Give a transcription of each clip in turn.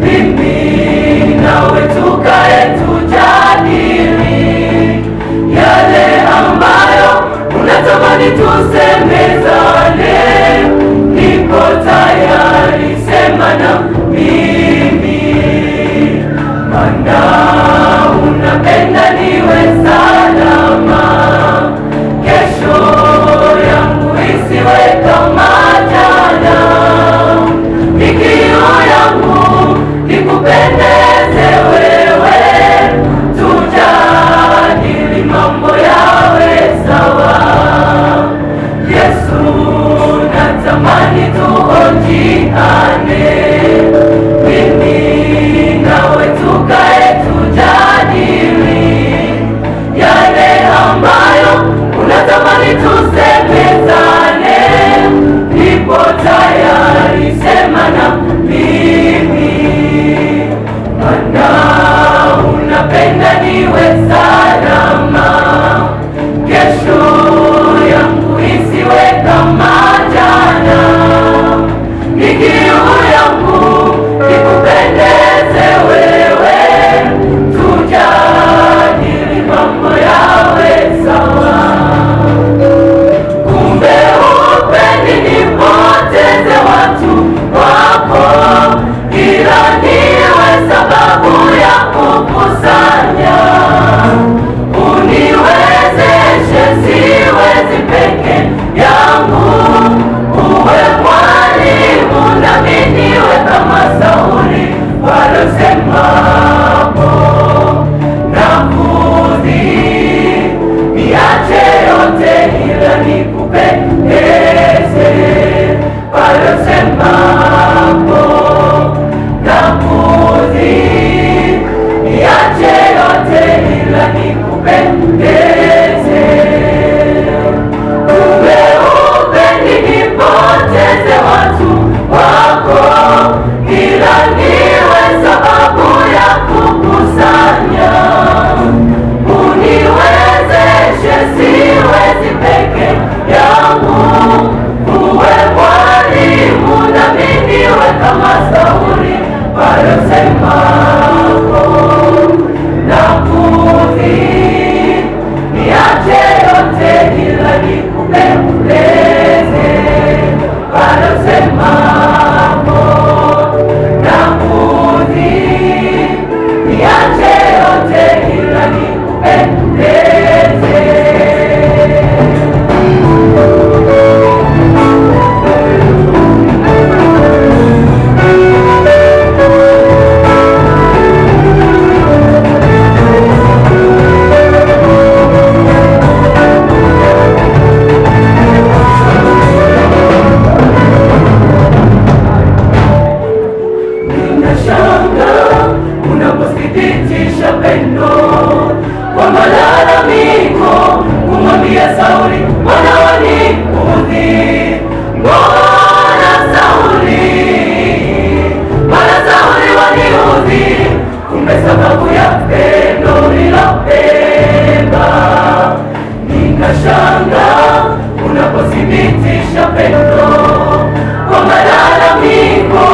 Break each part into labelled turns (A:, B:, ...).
A: mimi nawe tukae tujadili yale ambayo unatamani tusemezane. Nipo tayari, sema na mimi, maana unapenda niwe salama. Kesho yangu isiwe kama jana, mikio yangu nikupendeze wewe, tujadili mambo yawe sawa. Yesu, natamani tuonjiane, mimi nawe tukae tujadili yale ambayo unatamani tusemezane. Nipo tayari, sema na mimi, maana unapenda niwe salama. Kesho yangu isiwe kama jana, mikio yangu nikupendeze wewe, tujadili mambo yawe sawa. Kumbe upendi nipoteze watu wako, ila niwe sababu ya kukusanya. Uniwezeshe, siwezi peke yangu, uwe mwalimu nami niwe kama Sauli walosemapo nakudhi, niache yote ila nikupendeze. Walosemapo nakudhi, niache yote ila nikupendeze. Kumbe upendi nipoteze watu wako, ila niwe sababu ya kukusanya. Uniwezeshe, siwezi peke yangu, uwe mwalimu nami niwe kama Sauli walosemapo nakudhi, niache yote ila nikupendeze. Walosemapo nakudhi, niache yote ila nikupendeze. Unapothibitisha pendo kwa malalamiko, kumwambia Sauli mwana wanikudhi. Mbona Sauli waniudhi? Kumbe sababu ya pendo nilopenda. Ninashanga unapothibitisha pendo kwa malalamiko,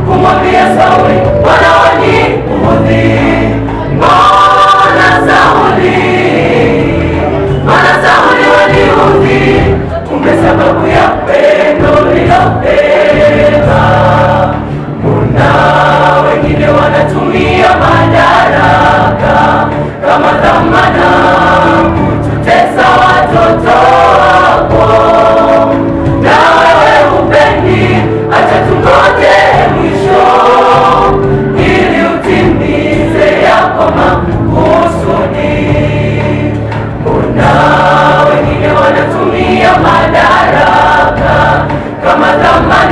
A: kumwambia Sauli mwana wanikudhi. Mbona Sauli waniudhi? Kumbe sababu ya pendo nilopenda. Kuna wengine wanatumia madaraka kama dhamana kututesa watoto wako, na wewe upendi. Acha tungoje mwisho ili utimize yako makusudi. Kuna wengine wanatumia madaraka kama dhamana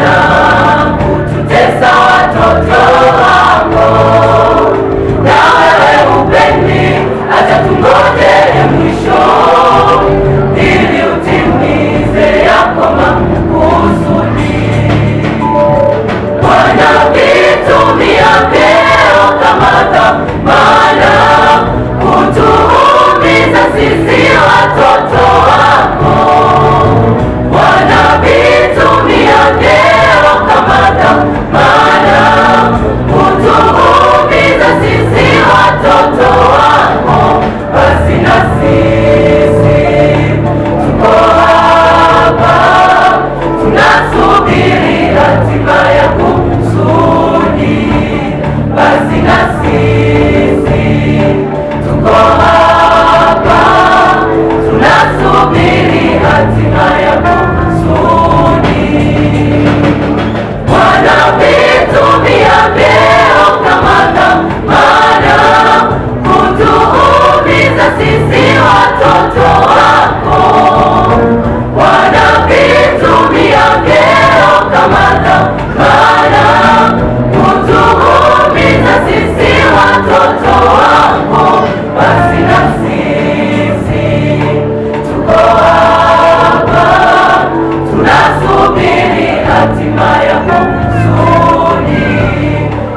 A: hatima yako kusudi,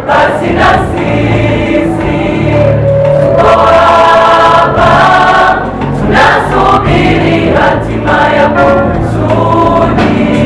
A: basi na sisi tuko hapa tunasubiri hatima yako kusudi.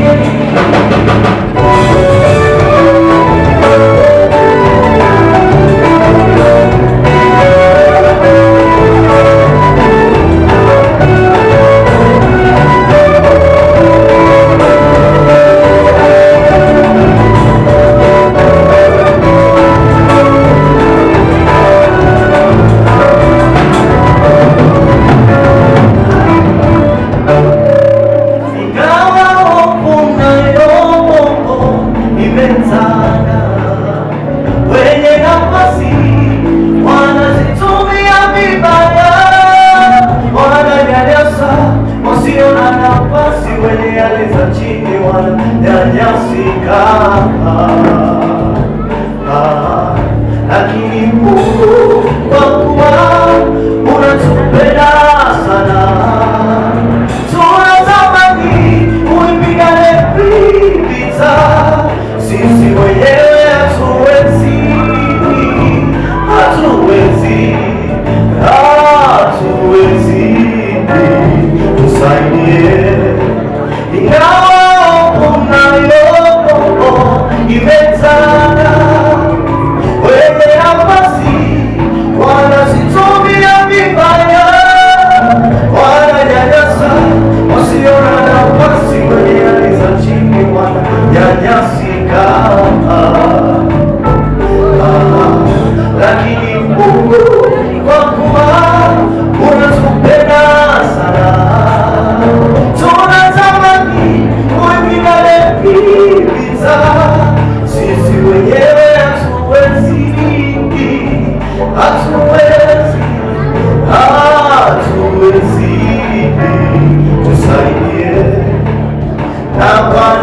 B: Lakini Mungu kwa kuwa unatupenda sana, tunatamani uipigane vita. Sisi wenyewe hatuwezi, tusaidie. Ingawa unayo imetanda wenye nafasi wanazitumia vibaya, wananyanyasa wasio na nafasi, wenye hali za chini wananyanyasika. Lakini Mungu kwa kuwa unatupenda sana, tunatamani uipigane vita. Sisi wenyewe hatuwezi, tusaidie na kwa